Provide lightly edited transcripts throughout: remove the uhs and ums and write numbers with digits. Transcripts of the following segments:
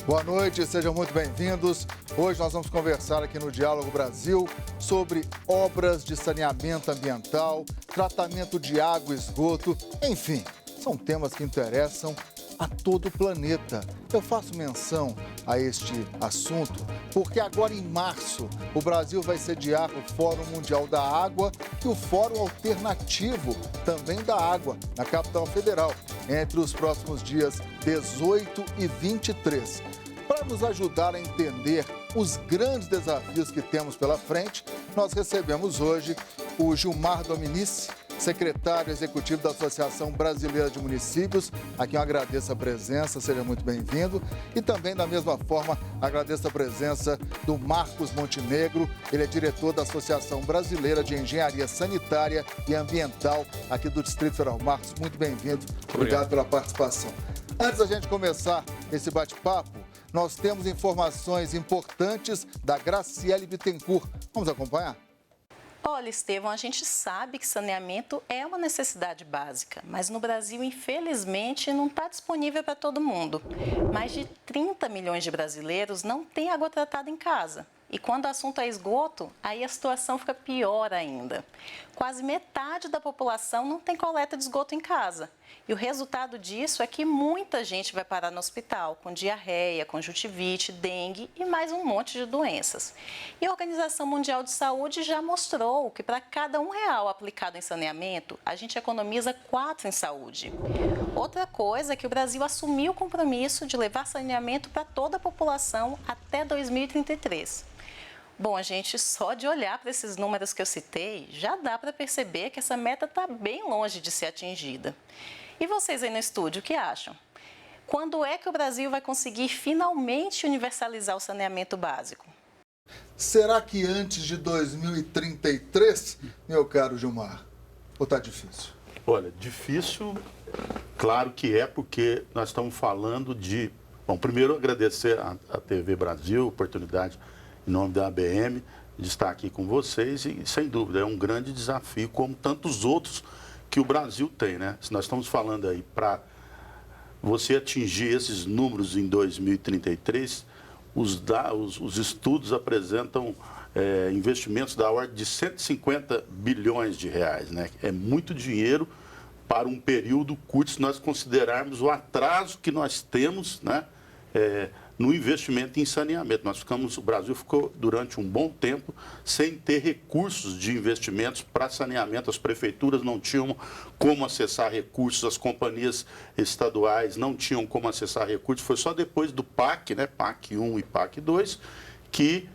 Boa noite, sejam muito bem-vindos. Hoje nós vamos conversar aqui no Diálogo Brasil sobre obras de saneamento ambiental, tratamento de água e esgoto, enfim, são temas que interessam a todo o planeta. Eu faço menção a este assunto porque agora em março o Brasil vai sediar o Fórum Mundial da Água e o Fórum Alternativo também da Água, na capital federal, entre os próximos dias 18 e 23. Para nos ajudar a entender os grandes desafios que temos pela frente, nós recebemos hoje o Gilmar Dominici, secretário executivo da Associação Brasileira de Municípios, a quem eu agradeço a presença, seja muito bem-vindo. E também, da mesma forma, agradeço a presença do Marcos Montenegro, ele é diretor da Associação Brasileira de Engenharia Sanitária e Ambiental aqui do Distrito Federal. Marcos, muito bem-vindo, obrigado pela participação. Antes da gente começar esse bate-papo, nós temos informações importantes da Graciele Bittencourt. Vamos acompanhar? Olha, Estevão, a gente sabe que saneamento é uma necessidade básica, mas no Brasil, infelizmente, não está disponível para todo mundo. Mais de 30 milhões de brasileiros não têm água tratada em casa. E quando o assunto é esgoto, aí a situação fica pior ainda. Quase metade da população não tem coleta de esgoto em casa. E o resultado disso é que muita gente vai parar no hospital com diarreia, conjuntivite, dengue e mais um monte de doenças. E a Organização Mundial de Saúde já mostrou que para cada R$1 aplicado em saneamento, a gente economiza 4 em saúde. Outra coisa é que o Brasil assumiu o compromisso de levar saneamento para toda a população até 2033. Bom, gente, só de olhar para esses números que eu citei, já dá para perceber que essa meta está bem longe de ser atingida. E vocês aí no estúdio, o que acham? Quando é que o Brasil vai conseguir finalmente universalizar o saneamento básico? Será que antes de 2033, meu caro Gilmar? Ou está difícil? Olha, difícil, claro que é, porque nós estamos falando de... Bom, primeiro agradecer à TV Brasil, a oportunidade em nome da ABM, de estar aqui com vocês e, sem dúvida, é um grande desafio, como tantos outros que o Brasil tem, né? Se nós estamos falando aí para você atingir esses números em 2033, os estudos apresentam investimentos da ordem de 150 bilhões de reais, né? É muito dinheiro para um período curto, se nós considerarmos o atraso que nós temos, né? No investimento em saneamento. O Brasil ficou durante um bom tempo sem ter recursos de investimentos para saneamento. As prefeituras não tinham como acessar recursos, as companhias estaduais não tinham como acessar recursos. Foi só depois do PAC, né, PAC 1 e PAC 2, que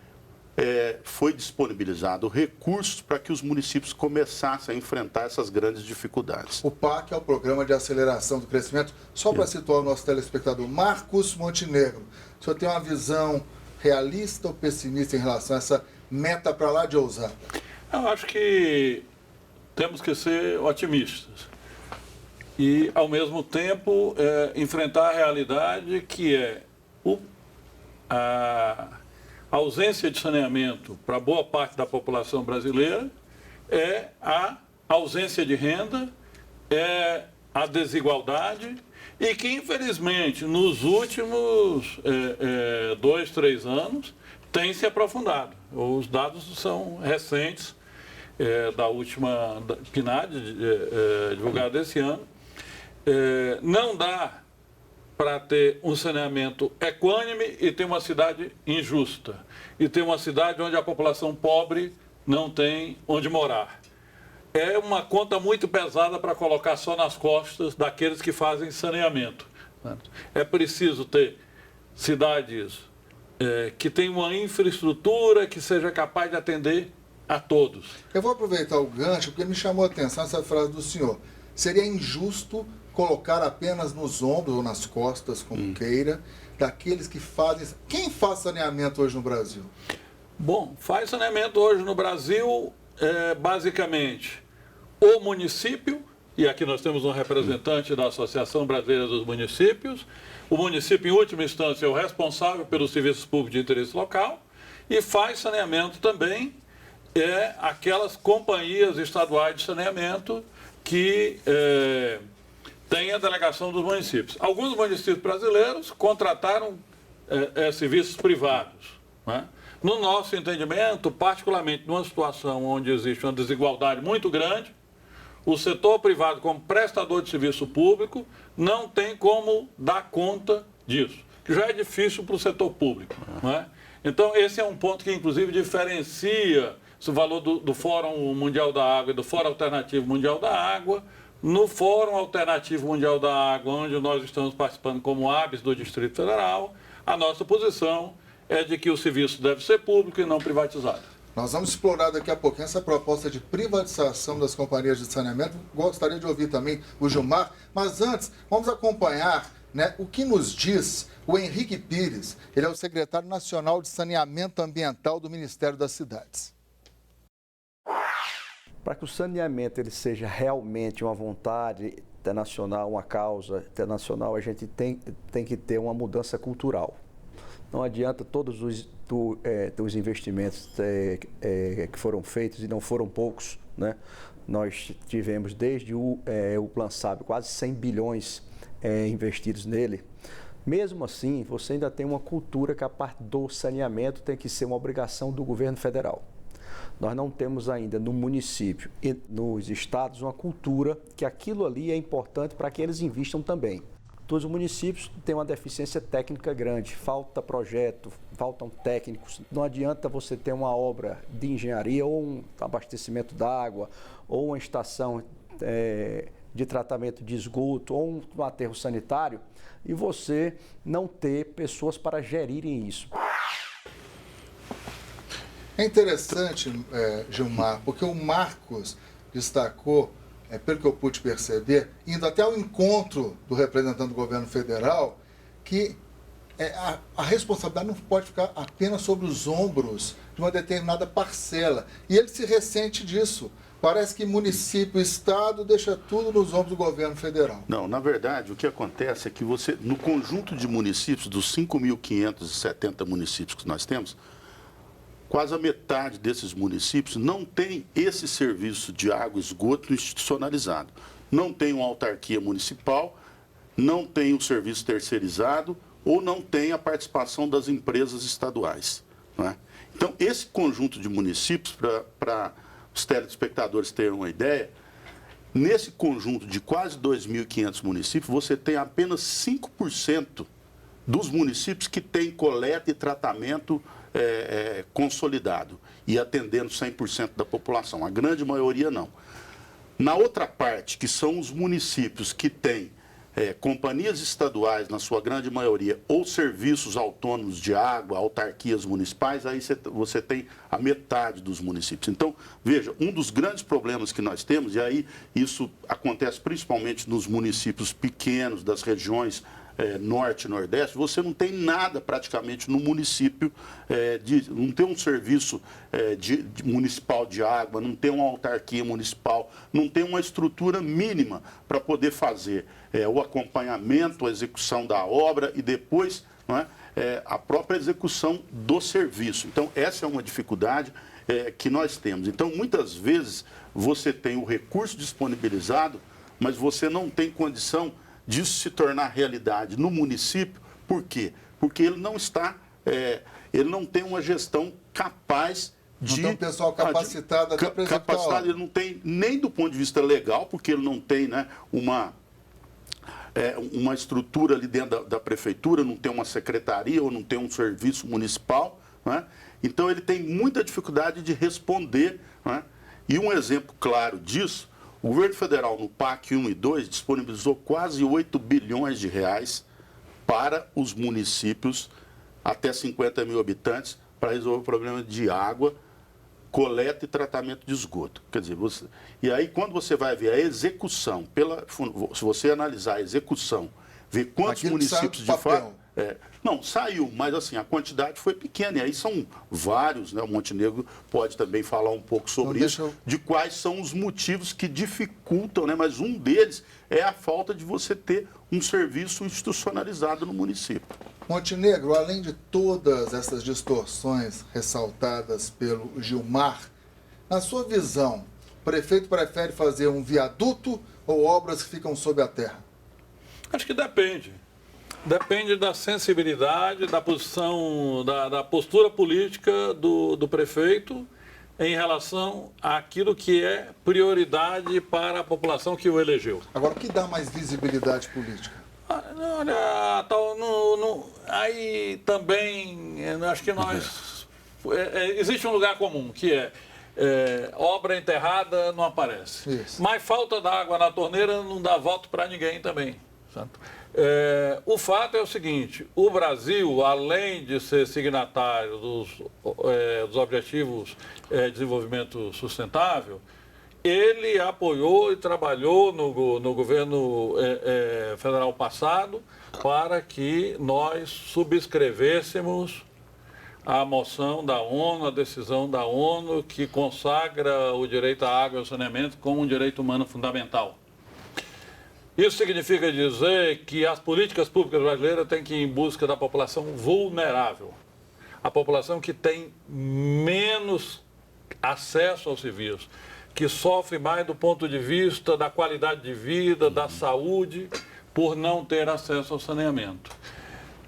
foi disponibilizado recursos para que os municípios começassem a enfrentar essas grandes dificuldades. O PAC é o Programa de Aceleração do Crescimento. Só para situar o nosso telespectador, Marcos Montenegro, o senhor tem uma visão realista ou pessimista em relação a essa meta para lá de ousar? Eu acho que temos que ser otimistas e, ao mesmo tempo, enfrentar a realidade que é a ausência de saneamento para boa parte da população brasileira, é a ausência de renda, é a desigualdade e que, infelizmente, nos últimos 2, 3 anos, tem se aprofundado. Os dados são recentes, da última PNAD, divulgada esse ano. Não dá para ter um saneamento equânime e ter uma cidade injusta. E ter uma cidade onde a população pobre não tem onde morar. É uma conta muito pesada para colocar só nas costas daqueles que fazem saneamento. É preciso ter cidades que tenham uma infraestrutura que seja capaz de atender a todos. Eu vou aproveitar o gancho porque me chamou a atenção essa frase do senhor. Seria injusto colocar apenas nos ombros ou nas costas, como queira, daqueles que fazem... Quem faz saneamento hoje no Brasil? Bom, faz saneamento hoje no Brasil, basicamente, o município, e aqui nós temos um representante da Associação Brasileira dos Municípios. O município, em última instância, é o responsável pelos serviços públicos de interesse local e faz saneamento também aquelas companhias estaduais de saneamento que têm a delegação dos municípios. Alguns municípios brasileiros contrataram serviços privados. Né? No nosso entendimento, particularmente numa situação onde existe uma desigualdade muito grande, o setor privado, como prestador de serviço público, não tem como dar conta disso, que já é difícil para o setor público. Né? Então, esse é um ponto que, inclusive, diferencia o valor do Fórum Mundial da Água e do Fórum Alternativo Mundial da Água. No Fórum Alternativo Mundial da Água, onde nós estamos participando como ABS do Distrito Federal, a nossa posição é de que o serviço deve ser público e não privatizado. Nós vamos explorar daqui a pouquinho essa proposta de privatização das companhias de saneamento. Gostaria de ouvir também o Gilmar, mas antes, vamos acompanhar, né, o que nos diz o Henrique Pires. Ele é o secretário nacional de saneamento ambiental do Ministério das Cidades. Para que o saneamento ele seja realmente uma vontade internacional, uma causa internacional, a gente tem que ter uma mudança cultural. Não adianta todos os investimentos que foram feitos, e não foram poucos, né? Nós tivemos desde o Plan SAB quase 100 bilhões investidos nele. Mesmo assim, você ainda tem uma cultura que a parte do saneamento tem que ser uma obrigação do governo federal. Nós não temos ainda no município e nos estados uma cultura que aquilo ali é importante para que eles investam também. Todos os municípios têm uma deficiência técnica grande, falta projeto, faltam técnicos. Não adianta você ter uma obra de engenharia ou um abastecimento d'água ou uma estação de tratamento de esgoto ou um aterro sanitário e você não ter pessoas para gerirem isso. É interessante, Gilmar, porque o Marcos destacou, pelo que eu pude perceber, indo até ao encontro do representante do governo federal, que a responsabilidade não pode ficar apenas sobre os ombros de uma determinada parcela. E ele se ressente disso. Parece que município e estado deixa tudo nos ombros do governo federal. Não, na verdade, o que acontece é que você, no conjunto de municípios, dos 5.570 municípios que nós temos, quase a metade desses municípios não tem esse serviço de água e esgoto institucionalizado. Não tem uma autarquia municipal, não tem um serviço terceirizado ou não tem a participação das empresas estaduais. Não é? Então, esse conjunto de municípios, para os telespectadores terem uma ideia, nesse conjunto de quase 2.500 municípios, você tem apenas 5% dos municípios que têm coleta e tratamento consolidado e atendendo 100% da população. A grande maioria não. Na outra parte, que são os municípios que têm companhias estaduais, na sua grande maioria, ou serviços autônomos de água, autarquias municipais, aí você tem a metade dos municípios. Então, veja, um dos grandes problemas que nós temos, e aí isso acontece principalmente nos municípios pequenos, das regiões norte e nordeste, você não tem nada praticamente no município, não tem um serviço municipal de água, não tem uma autarquia municipal, não tem uma estrutura mínima para poder fazer o acompanhamento, a execução da obra e depois, não é, a própria execução do serviço. Então, essa é uma dificuldade que nós temos. Então, muitas vezes, você tem o recurso disponibilizado, mas você não tem condição disso se tornar realidade no município. Por quê? Porque ele não está, ele não tem uma gestão capaz de... Não tem um pessoal capacitado até para executar. Capacitado, ele não tem nem do ponto de vista legal, porque ele não tem, né, uma estrutura ali dentro da prefeitura, não tem uma secretaria ou não tem um serviço municipal, né? Então ele tem muita dificuldade de responder, né? E um exemplo claro disso, o governo federal, no PAC 1 e 2, disponibilizou quase 8 bilhões de reais para os municípios até 50 mil habitantes para resolver o problema de água, coleta e tratamento de esgoto. Quer dizer, e aí quando você vai ver a execução, se você analisar a execução, ver quantos municípios de fato... não, saiu, mas assim, a quantidade foi pequena. E aí são vários, né? O Montenegro pode também falar um pouco sobre isso, de quais são os motivos que dificultam, né? Mas um deles é a falta de você ter um serviço institucionalizado no município. Montenegro, além de todas essas distorções ressaltadas pelo Gilmar, na sua visão, o prefeito prefere fazer um viaduto ou obras que ficam sob a terra? Acho que depende. Depende da sensibilidade, da posição, da postura política do prefeito em relação àquilo que é prioridade para a população que o elegeu. Agora, o que dá mais visibilidade política? Olha, aí também, acho que nós... existe um lugar comum, que é obra enterrada não aparece. Isso. Mas falta d'água na torneira não dá voto para ninguém também. Certo? O fato é o seguinte, o Brasil, além de ser signatário dos Objetivos de Desenvolvimento Sustentável, ele apoiou e trabalhou no governo federal passado para que nós subscrevêssemos a moção da ONU, a decisão da ONU que consagra o direito à água e ao saneamento como um direito humano fundamental. Isso significa dizer que as políticas públicas brasileiras têm que ir em busca da população vulnerável, a população que tem menos acesso aos serviços, que sofre mais do ponto de vista da qualidade de vida, da saúde, por não ter acesso ao saneamento.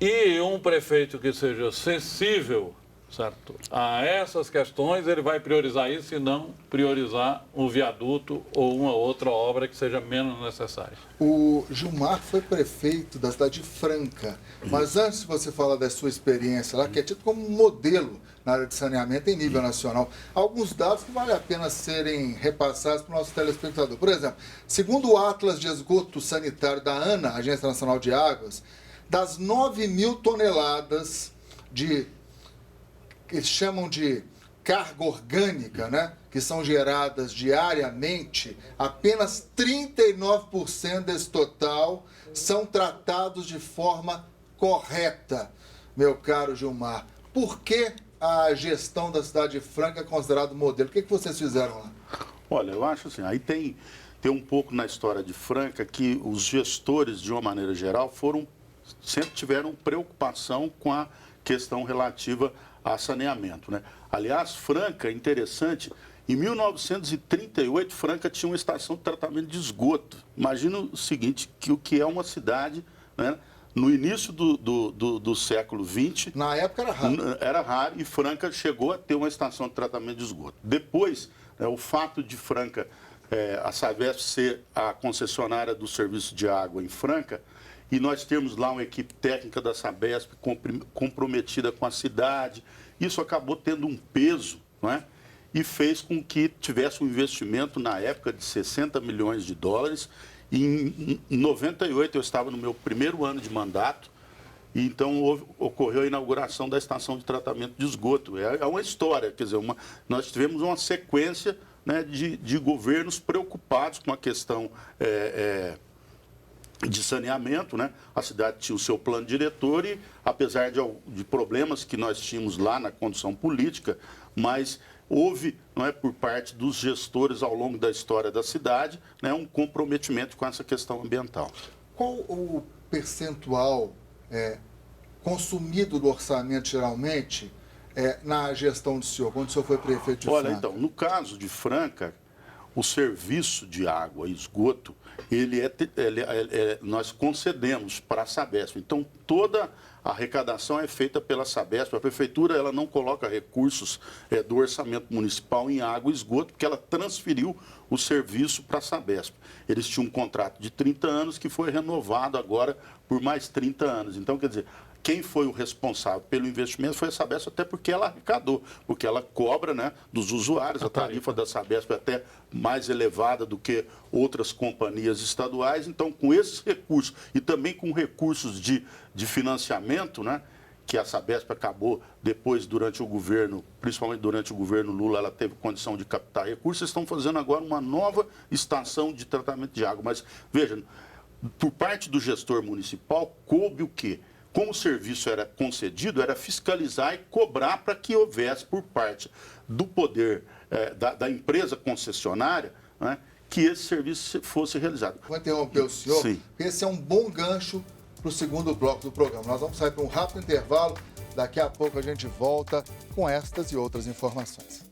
E um prefeito que seja sensível, certo, a essas questões, ele vai priorizar isso e não priorizar um viaduto ou uma outra obra que seja menos necessária. O Gilmar foi prefeito da cidade de Franca, mas antes de você falar da sua experiência lá, que é tido como modelo na área de saneamento em nível nacional, alguns dados que vale a pena serem repassados para o nosso telespectador. Por exemplo, segundo o Atlas de Esgoto Sanitário da ANA, Agência Nacional de Águas, das 9.000 toneladas de, que eles chamam de carga orgânica, né, que são geradas diariamente, apenas 39% desse total são tratados de forma correta, meu caro Gilmar. Por que a gestão da cidade de Franca é considerado modelo? O que vocês fizeram lá? Olha, eu acho assim, aí tem um pouco na história de Franca que os gestores, de uma maneira geral, sempre tiveram preocupação com a questão relativa a saneamento, né? Aliás, Franca, interessante, em 1938, Franca tinha uma estação de tratamento de esgoto. Imagina o seguinte, que o que é uma cidade, né, no início do século XX... Na época era raro. Era raro e Franca chegou a ter uma estação de tratamento de esgoto. Depois, o fato de Franca, a Sabesp ser a concessionária do serviço de água em Franca, e nós temos lá uma equipe técnica da Sabesp comprometida com a cidade. Isso acabou tendo um peso, não é? E fez com que tivesse um investimento na época de 60 milhões de dólares. E em 98 eu estava no meu primeiro ano de mandato, e então ocorreu a inauguração da estação de tratamento de esgoto. É uma história, quer dizer, nós tivemos uma sequência, né, de governos preocupados com a questão de saneamento, né? A cidade tinha o seu plano diretor e, apesar de problemas que nós tínhamos lá na condução política, mas houve, não é, por parte dos gestores ao longo da história da cidade, né, um comprometimento com essa questão ambiental. Qual o percentual consumido do orçamento, geralmente, na gestão do senhor, quando o senhor foi prefeito de Franca? Olha, então, no caso de Franca, o serviço de água e esgoto, nós concedemos para a Sabesp. Então, toda a arrecadação é feita pela Sabesp. A prefeitura ela não coloca recursos do orçamento municipal em água e esgoto, porque ela transferiu o serviço para a Sabesp. Eles tinham um contrato de 30 anos que foi renovado agora por mais 30 anos. Então, quer dizer, quem foi o responsável pelo investimento foi a Sabesp, até porque ela arrecadou, porque ela cobra, né, dos usuários. A tarifa da Sabesp é até mais elevada do que outras companhias estaduais. Então, com esses recursos e também com recursos de financiamento, né, que a Sabesp acabou depois, durante o governo, principalmente durante o governo Lula, ela teve condição de captar recursos. Estão fazendo agora uma nova estação de tratamento de água. Mas, veja, por parte do gestor municipal, coube o quê? Como o serviço era concedido, era fiscalizar e cobrar para que houvesse, por parte do poder da empresa concessionária, né, que esse serviço fosse realizado. Vou interromper o senhor, Sim. porque esse é um bom gancho para o segundo bloco do programa. Nós vamos sair para um rápido intervalo, daqui a pouco a gente volta com estas e outras informações.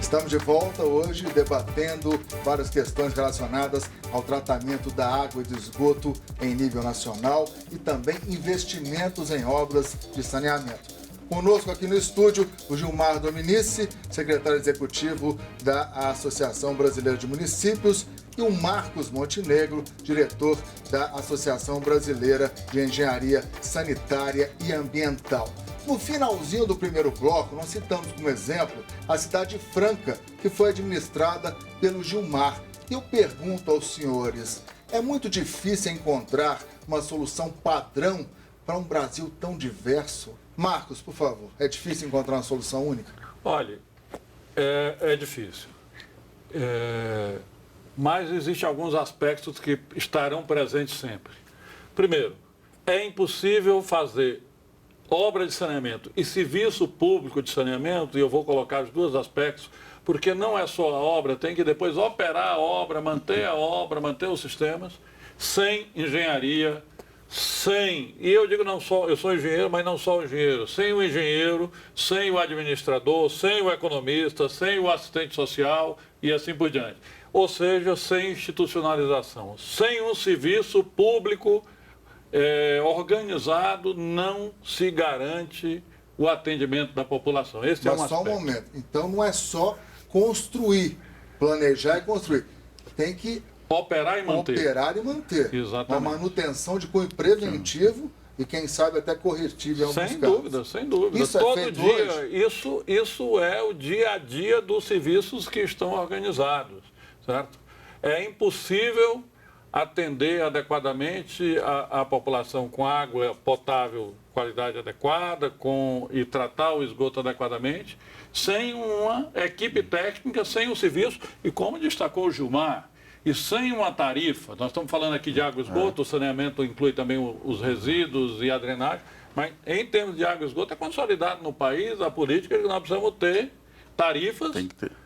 Estamos de volta hoje debatendo várias questões relacionadas ao tratamento da água e do esgoto em nível nacional e também investimentos em obras de saneamento. Conosco aqui no estúdio, o Gilmar Dominici, secretário executivo da Associação Brasileira de Municípios, e o Marcos Montenegro, diretor da Associação Brasileira de Engenharia Sanitária e Ambiental. No finalzinho do primeiro bloco, nós citamos como exemplo a Cidade Franca, que foi administrada pelo Gilmar. E eu pergunto aos senhores, é muito difícil encontrar uma solução padrão para um Brasil tão diverso? Marcos, por favor, é difícil encontrar uma solução única? Olha, é difícil. Mas existem alguns aspectos que estarão presentes sempre. Primeiro, é impossível fazer obra de saneamento e serviço público de saneamento, e eu vou colocar os dois aspectos, porque não é só a obra, tem que depois operar a obra, manter os sistemas, sem engenharia, e eu digo não só, eu sou engenheiro, mas não só engenheiro, sem o engenheiro, sem o administrador, sem o economista, sem o assistente social e assim por diante. Ou seja, sem institucionalização, sem um serviço público organizado, não se garante o atendimento da população. Esse é um aspecto. Mas só um momento, então não é só construir, planejar e construir, tem que operar e manter. Exatamente. Uma manutenção de cunho preventivo e, quem sabe, até corretivo em alguns casos. Sem dúvida. Isso todo é feito dia, hoje? Isso é o dia a dia dos serviços que estão organizados, certo? É impossível atender adequadamente a população com água potável, qualidade adequada, e tratar o esgoto adequadamente, sem uma equipe técnica, sem um serviço, e como destacou o Gilmar, e sem uma tarifa. Nós estamos falando aqui de água e esgoto, o saneamento inclui também os resíduos e a drenagem, mas em termos de água e esgoto é consolidado no país a política que nós precisamos ter tarifas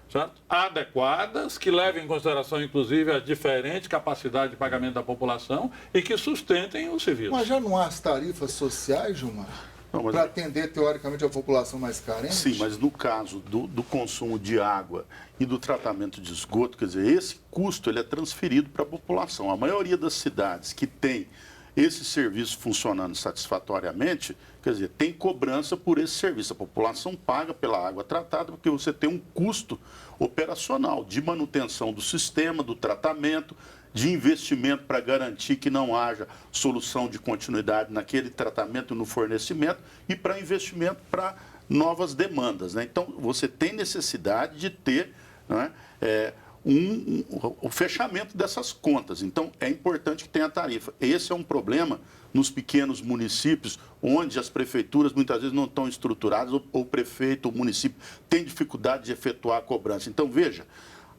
certo? Adequadas, que levem em consideração, inclusive, a diferente capacidade de pagamento da população e que sustentem o serviço. Mas já não há as tarifas sociais, Gilmar? Para atender, teoricamente, a população mais carente? Sim, mas no caso do consumo de água e do tratamento de esgoto, quer dizer, esse custo ele é transferido para a população. A maioria das cidades que tem esse serviço funcionando satisfatoriamente, quer dizer, tem cobrança por esse serviço. A população paga pela água tratada porque você tem um custo operacional de manutenção do sistema, do tratamento, de investimento para garantir que não haja solução de continuidade naquele tratamento, no fornecimento, e para investimento para novas demandas, né? Então, você tem necessidade de ter, né, o fechamento dessas contas. Então, é importante que tenha tarifa. Esse é um problema nos pequenos municípios, onde as prefeituras muitas vezes não estão estruturadas, ou o prefeito, o município, tem dificuldade de efetuar a cobrança. Então, veja,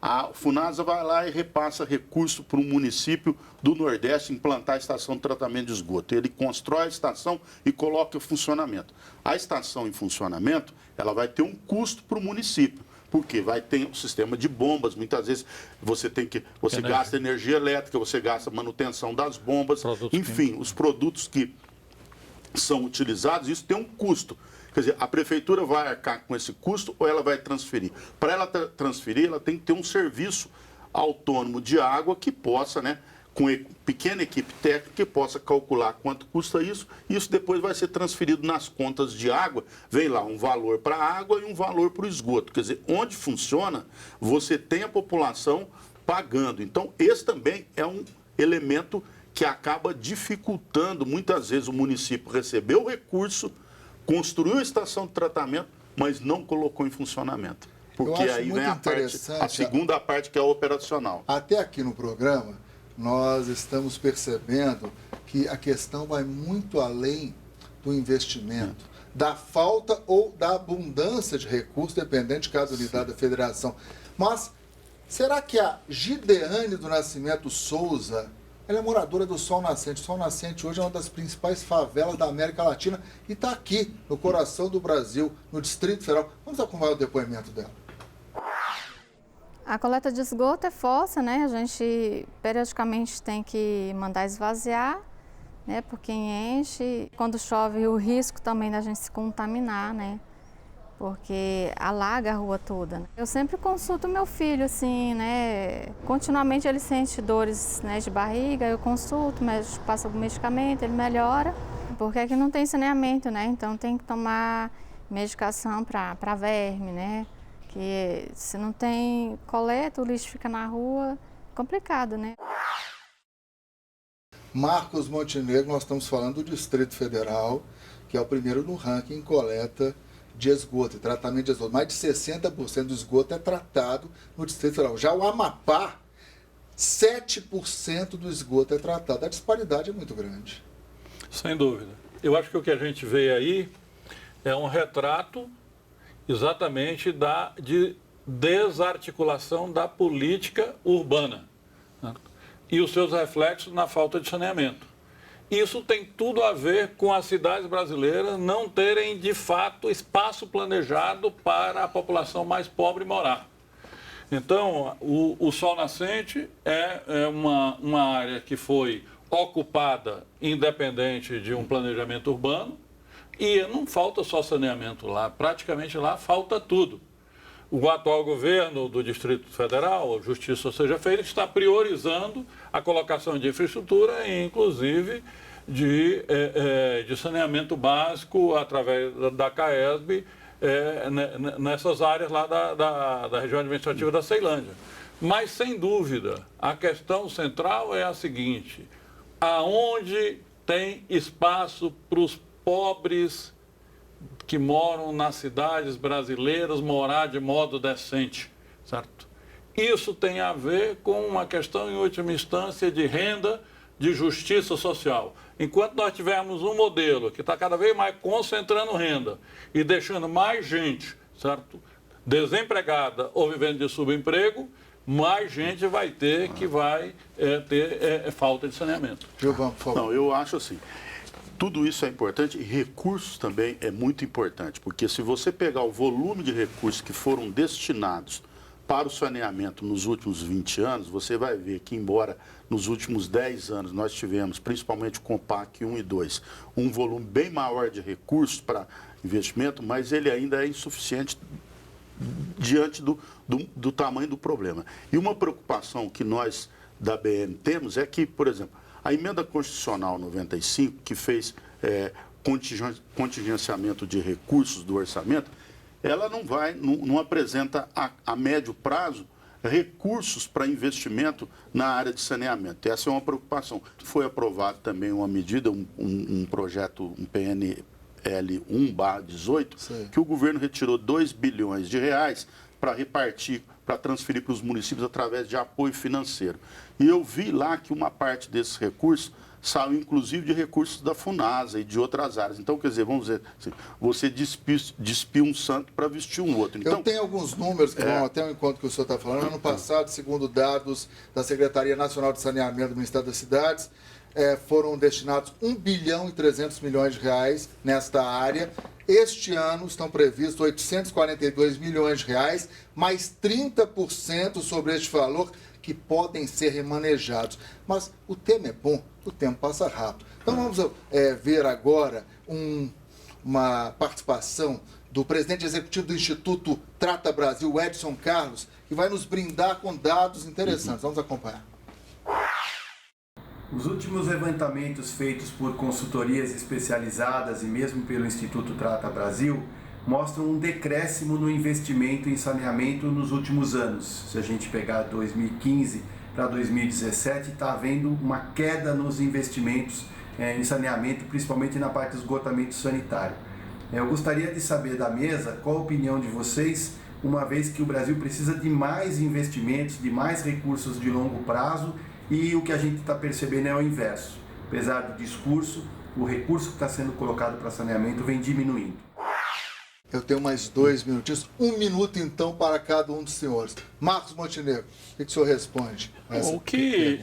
a Funasa vai lá e repassa recurso para um município do Nordeste implantar a estação de tratamento de esgoto. Ele constrói a estação e coloca em funcionamento. A estação em funcionamento, ela vai ter um custo para o município, porque vai ter um sistema de bombas. Muitas vezes você gasta energia elétrica, você gasta manutenção das bombas, enfim, os produtos que são utilizados, isso tem um custo. Quer dizer, a prefeitura vai arcar com esse custo ou ela vai transferir? Para ela transferir, ela tem que ter um serviço autônomo de água que possa, né, com pequena equipe técnica, que possa calcular quanto custa isso. E isso depois vai ser transferido nas contas de água. Vem lá um valor para a água e um valor para o esgoto. Quer dizer, onde funciona, você tem a população pagando. Então, esse também é um elemento que acaba dificultando, muitas vezes, o município receber o recurso, construiu a estação de tratamento, mas não colocou em funcionamento. Porque aí vem a segunda parte, que é a operacional. Até aqui no programa, nós estamos percebendo que a questão vai muito além do investimento, da falta ou da abundância de recursos, dependendo de cada unidade da federação. Mas será que a Gideane do Nascimento Souza, ela é moradora do Sol Nascente? O Sol Nascente hoje é uma das principais favelas da América Latina e está aqui, no coração do Brasil, no Distrito Federal. Vamos acompanhar o depoimento dela. A coleta de esgoto é fossa, né? A gente periodicamente tem que mandar esvaziar, né? Porque enche. Quando chove, o risco também da gente se contaminar, né? porque alaga a rua toda, né? Eu sempre consulto meu filho, assim, né? Continuamente ele sente dores, né, de barriga, eu consulto, mas passa algum medicamento, ele melhora, porque aqui não tem saneamento, né? Então tem que tomar medicação para verme, né? Que se não tem coleta, o lixo fica na rua, complicado, né? Marcos Montenegro, nós estamos falando do Distrito Federal, que é o primeiro no ranking em coleta de esgoto e tratamento de esgoto. Mais de 60% do esgoto é tratado no Distrito Federal. Já o Amapá, 7% do esgoto é tratado. A disparidade é muito grande. Sem dúvida. Eu acho que o que a gente vê aí é um retrato exatamente de desarticulação da política urbana, né? E os seus reflexos na falta de saneamento. Isso tem tudo a ver com as cidades brasileiras não terem, de fato, espaço planejado para a população mais pobre morar. Então, o Sol Nascente é uma área que foi ocupada independente de um planejamento urbano e não falta só saneamento lá, praticamente lá falta tudo. O atual governo do Distrito Federal, Justiça Seja Feita, está priorizando a colocação de infraestrutura, inclusive de saneamento básico através da CAESB, nessas áreas lá da região administrativa da Ceilândia. Mas, sem dúvida, a questão central é a seguinte: aonde tem espaço para os pobres que moram nas cidades brasileiras morar de modo decente, certo? Isso tem a ver com uma questão, em última instância, de renda, de justiça social. Enquanto nós tivermos um modelo que está cada vez mais concentrando renda e deixando mais gente, certo, desempregada ou vivendo de subemprego, mais gente vai ter falta de saneamento. Gilvan, por favor. Não, eu acho assim, tudo isso é importante e recursos também é muito importante, porque se você pegar o volume de recursos que foram destinados para o saneamento nos últimos 20 anos, você vai ver que, embora nos últimos 10 anos nós tivemos, principalmente o Compac 1 e 2, um volume bem maior de recursos para investimento, mas ele ainda é insuficiente diante do tamanho do problema. E uma preocupação que nós da BM temos é que, por exemplo, a emenda constitucional 95, que fez contingenciamento de recursos do orçamento, ela não apresenta a médio prazo recursos para investimento na área de saneamento. Essa é uma preocupação. Foi aprovado também uma medida, um projeto, um PNL 1/18, que o governo retirou 2 bilhões de reais para repartir, para transferir para os municípios através de apoio financeiro. E eu vi lá que uma parte desses recursos saiu inclusive de recursos da FUNASA e de outras áreas. Então, quer dizer, vamos dizer assim, você despiu um santo para vestir um outro. Então, eu tenho alguns números que vão até o encontro que o senhor está falando. Ano passado, segundo dados da Secretaria Nacional de Saneamento do Ministério das Cidades, foram destinados 1 bilhão e 300 milhões de reais nesta área. Este ano estão previstos 842 milhões de reais, mais 30% sobre este valor que podem ser remanejados. Mas o tema é bom, o tempo passa rápido. Então vamos ver agora uma participação do presidente executivo do Instituto Trata Brasil, Edson Carlos, que vai nos brindar com dados interessantes. Vamos acompanhar. Os últimos levantamentos feitos por consultorias especializadas e mesmo pelo Instituto Trata Brasil mostram um decréscimo no investimento em saneamento nos últimos anos. Se a gente pegar 2015 para 2017, está havendo uma queda nos investimentos em saneamento, principalmente na parte do esgotamento sanitário. Eu gostaria de saber da mesa qual a opinião de vocês, uma vez que o Brasil precisa de mais investimentos, de mais recursos de longo prazo, e o que a gente está percebendo é o inverso. Apesar do discurso, o recurso que está sendo colocado para saneamento vem diminuindo. Eu tenho mais 2 minutinhos. 1 minuto, então, para cada um dos senhores. Marcos Montenegro, o que o senhor responde? O que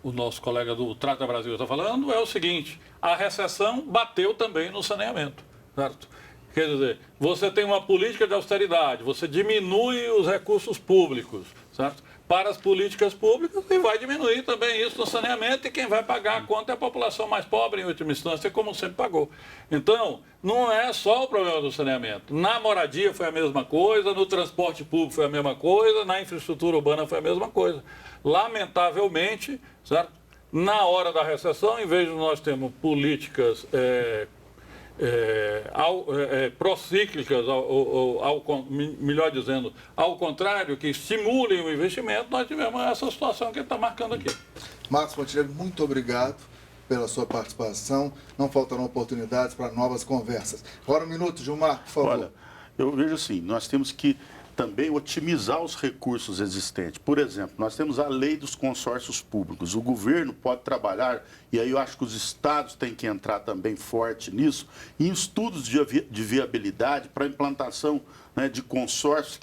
o nosso colega do Trata Brasil está falando é o seguinte: a recessão bateu também no saneamento, certo? Quer dizer, você tem uma política de austeridade, você diminui os recursos públicos, certo? Para as políticas públicas e vai diminuir também isso no saneamento e quem vai pagar a conta é a população mais pobre, em última instância, como sempre pagou. Então, não é só o problema do saneamento. Na moradia foi a mesma coisa, no transporte público foi a mesma coisa, na infraestrutura urbana foi a mesma coisa. Lamentavelmente, certo? Na hora da recessão, em vez de nós termos políticas procíclicas, melhor dizendo, ao contrário, que estimulem o investimento, nós tivemos essa situação que ele está marcando aqui. Marcos Montenegro, muito obrigado pela sua participação. Não faltarão oportunidades para novas conversas. Agora um minuto, Gilmar, por favor. Olha, eu vejo assim, nós temos que também otimizar os recursos existentes. Por exemplo, nós temos a lei dos consórcios públicos. O governo pode trabalhar, e aí eu acho que os estados têm que entrar também forte nisso, em estudos de viabilidade para a implantação, né, de consórcios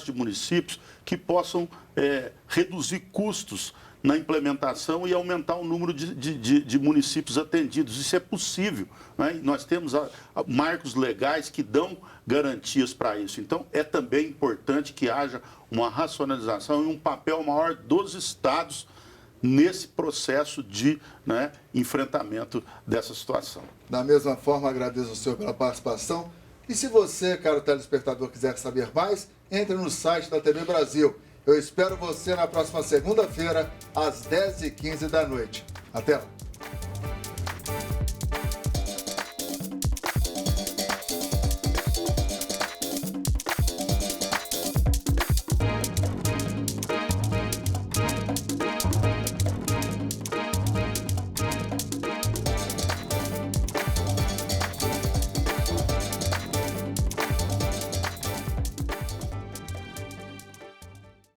de municípios que possam reduzir custos na implementação e aumentar o número de municípios atendidos. Isso é possível, né? E nós temos marcos legais que dão garantias para isso. Então, é também importante que haja uma racionalização e um papel maior dos estados nesse processo de, né, enfrentamento dessa situação. Da mesma forma, agradeço ao senhor pela participação. E se você, caro telespectador, quiser saber mais, entre no site da TV Brasil. Eu espero você na próxima segunda-feira, às 10h15 da noite. Até lá!